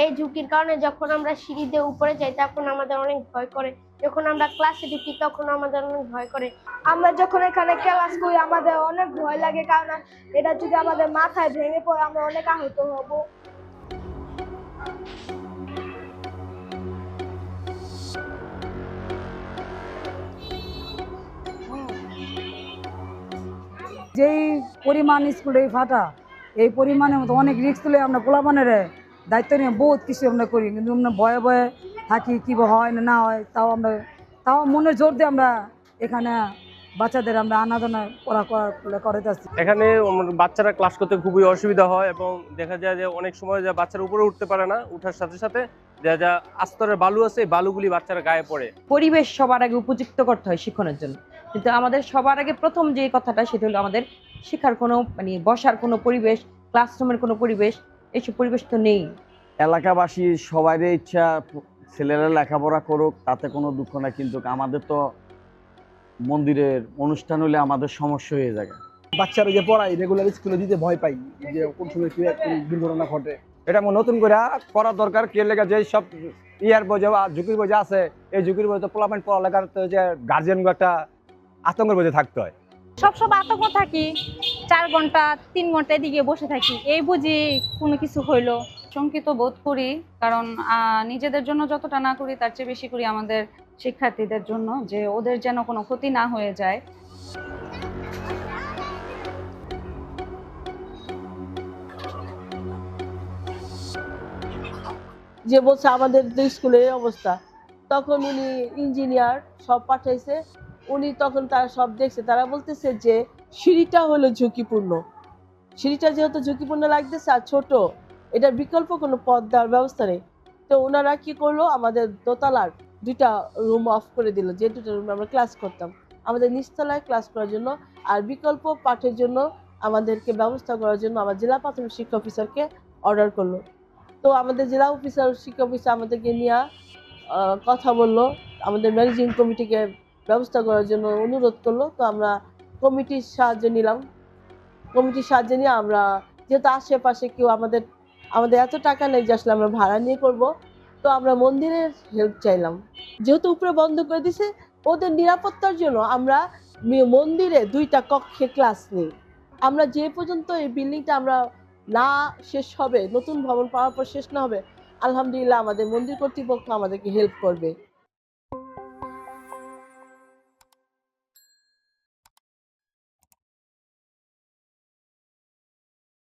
এই ঝুঁকির কারণে যখন আমরা সিঁড়ি দিয়ে উপরে যাই তখন আমাদের অনেক ভয় করে, যখন আমরা ক্লাসে ঢুকি তখন আমাদের অনেক ভয় করে। আমরা যখন এখানে ক্লাস করি আমাদের অনেক ভয় লাগে, কারণ এটা যদি আমাদের মাথায় ভেঙে পড়ে আমরা অনেক আহত হব। যেই পরিমাণ স্কুলে ফাটা, এই পরিমাণে অনেক রিস্ক তুলে আমরা পোলাপানের দায়িত্ব নিয়ে বহুত কিছু আমরা করি, কিন্তু আমরা ভয়ে ভয়ে থাকি কী হয় না হয়। তাও মনের জোর দিয়ে আমরা এখানে বাচ্চাদের আমরা আনাদানা করে যাচ্ছি। এখানে বাচ্চারা ক্লাস করতে খুবই অসুবিধা হয় এবং দেখা যায় যে অনেক সময় যে বাচ্চারা উপরে উঠতে পারে না, উঠার সাথে সাথে যা আস্তরের বালু আছে এই বালুগুলি বাচ্চারা গায়ে পড়ে। পরিবেশ সবার আগে উপযুক্ত করতে হয় শিক্ষণের জন্য, কিন্তু আমাদের সবার আগে প্রথম যে কথাটা সেটা হলো আমাদের শেখার কোনো বসার কোনো পরিবেশ, ক্লাসরুমের কোনো পরিবেশ, এইসব পরিবেশ তো নেই। এলাকাবাসী সবারই ইচ্ছা ছেলেরা লেখাপড়া করুক, তাতে কোনো দুঃখ না, কিন্তু আমাদের তো মন্দিরের অনুষ্ঠান হলে আমাদের সমস্যা হয়ে যায়। বাচ্চারা যে পড়াই রেগুলার স্কুলে দিতে ভয় পাই যে কোন সময় কি একটা দুর্ঘটনা ঘটে। এটা নতুন করে করা দরকার। কে লেগে যে সব ইয়ার বোঝা ঝুঁকির বোঝা আছে, এই ঝুঁকির বোঝা পোলাপাইন পড়ালেখার যে গার্জিয়ানগুলো একটা আতঙ্কের বোঝা থাকতে হয়। সব আতঙ্ক থাকি, 4 ঘন্টা 3 ঘন্টা এদিকে বসে থাকি, এই বুঝি কোনো কিছু হইলো। শঙ্কিত বোধ করি, কারণ নিজেদের জন্য যতটা না করি তার চেয়ে বেশি করি আমাদের শিক্ষার্থীদের জন্য, যে ওদের যেন কোনো ক্ষতি না হয়ে যায়। যে বলছে আমাদের স্কুলের অবস্থা, তখন উনি ইঞ্জিনিয়ার সব পাঠাইছে, উনি তখন তারা সব দেখছে, তারা বলতেছে যে সিঁড়িটা হলো ঝুঁকিপূর্ণ, সিঁড়িটা যেহেতু ঝুঁকিপূর্ণ লাগতেছে আর ছোট, এটার বিকল্প কোনো পথ দেওয়ার ব্যবস্থা নেই। তো ওনারা কি করলো, আমাদের দোতলার 2টা রুম অফ করে দিল, যে 2টা রুমে আমরা ক্লাস করতাম, আমাদের নিচতলায় ক্লাস করার জন্য আর বিকল্প পাঠের জন্য আমাদেরকে ব্যবস্থা করার জন্য আমার জেলা প্রাথমিক শিক্ষা অফিসারকে অর্ডার করলো। তো আমাদের জেলা শিক্ষা অফিসার আমাদেরকে নিয়ে কথা বললো, আমাদের ম্যানেজিং কমিটিকে ব্যবস্থা করার জন্য অনুরোধ করলো। তো আমরা কমিটির সাহায্য নিলাম, কমিটির সাহায্য নিয়ে আমরা, যেহেতু আশেপাশে কেউ আমাদের এত টাকা নেই যে আসলে আমরা ভাড়া নিয়ে করব, তো আমরা মন্দিরের হেল্প চাইলাম। যেহেতু উপরে বন্ধ করে দিছে, ওদের নিরাপত্তার জন্য আমরা মন্দিরে 2টা কক্ষে ক্লাস নিই। আমরা যে পর্যন্ত এই বিল্ডিংটা আমরা না শেষ হবে, নতুন ভবন পাওয়ার পর শেষ না হবে, আলহামদুলিল্লাহ আমাদের মন্দির কর্তৃপক্ষ আমাদেরকে হেল্প করবে।